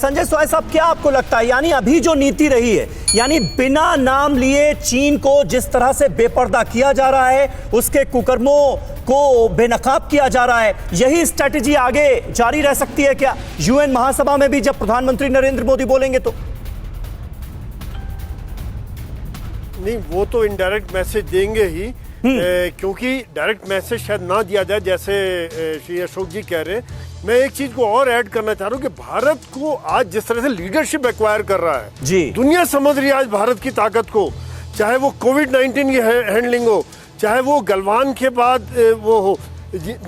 संजय सोय साहब, क्या आपको लगता है, यानी अभी जो नीति रही है, यानी बिना नाम लिए चीन को जिस तरह से बेपर्दा किया जा रहा है, उसके कुकर्मों को बेनकाब किया जा रहा है, यही स्ट्रेटेजी आगे जारी रह सकती है क्या यूएन महासभा में भी जब प्रधानमंत्री नरेंद्र मोदी बोलेंगे तो? नहीं, वो तो इनडायरेक्ट मैसेज देंगे ही, क्योंकि डायरेक्ट मैसेज शायद ना दिया जाए जैसे श्री अशोक जी कह रहे हैं। मैं एक चीज को और ऐड करना चाह रहा हूँ कि भारत को आज जिस तरह से लीडरशिप एक्वायर कर रहा है जी, दुनिया समझ रही है आज भारत की ताकत को, चाहे वो कोविड-19 की हैंडलिंग हो, चाहे वो गलवान के बाद वो हो,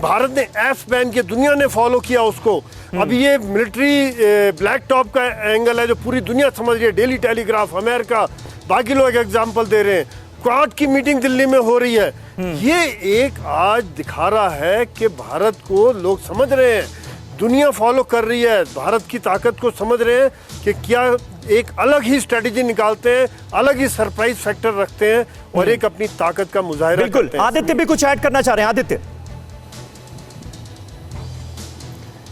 भारत ने एफ बैन किया, दुनिया ने फॉलो किया उसको। अभी ये मिलिट्री ब्लैक टॉप का एंगल है जो पूरी दुनिया समझ रही है, डेली टेलीग्राफ, अमेरिका, बाकी लोग एग्जाम्पल दे रहे हैं, क्वाड की मीटिंग दिल्ली में हो रही है। ये एक आज दिखा रहा है कि भारत को लोग समझ रहे हैं, दुनिया फॉलो कर रही है, भारत की ताकत को समझ रहे हैं कि क्या एक अलग ही स्ट्रेटेजी निकालते हैं, अलग ही सरप्राइज फैक्टर रखते हैं और एक अपनी ताकत का मुजाहिरा करते हैं। आदित्य भी कुछ ऐड करना चाह रहे हैं। आदित्य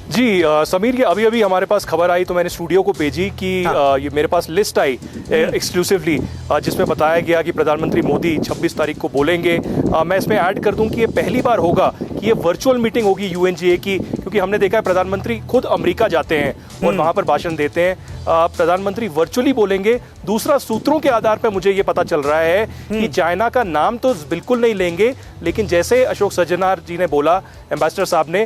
जी, समीर, ये अभी अभी हमारे पास खबर आई तो मैंने स्टूडियो को भेजी कि ये मेरे पास लिस्ट आई एक्सक्लूसिवली जिसमें बताया गया कि प्रधानमंत्री मोदी 26 तारीख को बोलेंगे। मैं इसमें ऐड कर दूं कि ये पहली बार होगा कि ये वर्चुअल मीटिंग होगी यूएनजीए की, क्योंकि हमने देखा है प्रधानमंत्री खुद अमेरिका जाते हैं और वहाँ पर भाषण देते हैं। प्रधानमंत्री वर्चुअली बोलेंगे। दूसरा, सूत्रों के आधार पर मुझे ये पता चल रहा है कि चाइना का नाम तो बिल्कुल नहीं लेंगे, लेकिन जैसे अशोक सज्जनार जी ने बोला, एम्बेसडर साहब ने,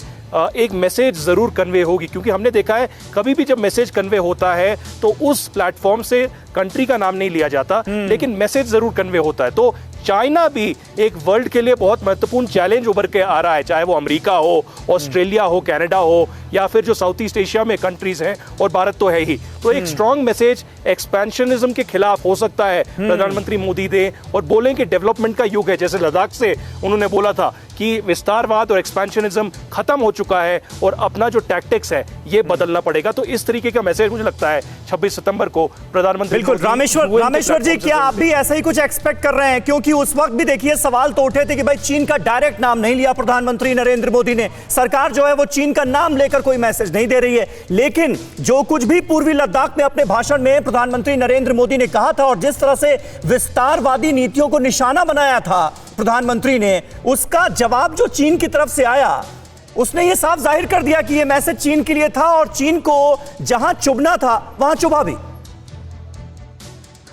एक मैसेज जरूर कन्वे होगी, क्योंकि हमने देखा है कभी भी जब मैसेज कन्वे होता है तो उस प्लेटफॉर्म से कंट्री का नाम नहीं लिया जाता, लेकिन मैसेज जरूर कन्वे होता है। तो चाइना भी एक वर्ल्ड के लिए बहुत महत्वपूर्ण चैलेंज उभर के आ रहा है, चाहे वो अमेरिका हो, ऑस्ट्रेलिया हो, कनाडा हो, या फिर जो साउथ ईस्ट एशिया में कंट्रीज हैं, और भारत तो है ही। तो एक स्ट्रॉन्ग मैसेज एक्सपेंशनिज्म के खिलाफ हो सकता है प्रधानमंत्री मोदी दे और बोलें कि डेवलपमेंट का युग है। जैसे लद्दाख से उन्होंने बोला था कि विस्तारवाद और एक्सपेंशनिज्म खत्म हो चुका है और अपना जो टैक्टिक्स है ये बदलना पड़ेगा। तो इस तरीके का मैसेज मुझे लगता है 26 सितंबर को प्रधानमंत्री। बिल्कुल। रामेश्वर जी, क्या आप भी ऐसा ही कुछ एक्सपेक्ट कर रहे हैं? क्योंकि उस वक्त भी देखिए सवाल तो उठे थे कि भाई चीन का डायरेक्ट नाम नहीं लिया प्रधानमंत्री नरेंद्र मोदी ने, सरकार जो है वो चीन का नाम लेकर कोई मैसेज नहीं दे रही है, लेकिन जो कुछ भी पूर्वी लद्दाख में अपने भाषण में प्रधानमंत्री नरेंद्र मोदी ने कहा था और जिस तरह से विस्तारवादी नीतियों को निशाना बनाया था प्रधानमंत्री ने, उसका जवाब जो चीन की तरफ से आया, उसने ये साफ जाहिर कर दिया कि ये मैसेज चीन के लिए था और चीन को जहां चुभना था वहां चुभा भी।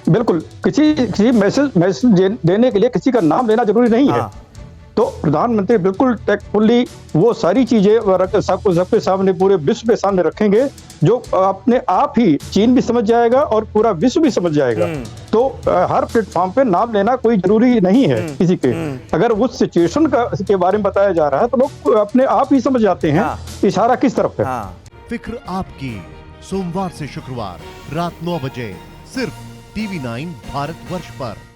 बिल्कुल, किसी मैसेज देने के लिए किसी का नाम लेना जरूरी नहीं है। तो प्रधानमंत्री बिल्कुल टेक्टफुली वो सारी चीजें सबके सामने, पूरे विश्व के सामने रखेंगे जो अपने आप ही चीन भी समझ जाएगा और पूरा विश्व भी समझ जाएगा। तो हर प्लेटफॉर्म पे नाम लेना कोई जरूरी नहीं है किसी के। अगर उस सिचुएशन के बारे में बताया जा रहा है तो लोग अपने आप ही समझ जाते हैं इशारा किस तरफ है। फिक्र आपकी, सोमवार से शुक्रवार रात 9 बजे सिर्फ TV9 भारतवर्ष पर।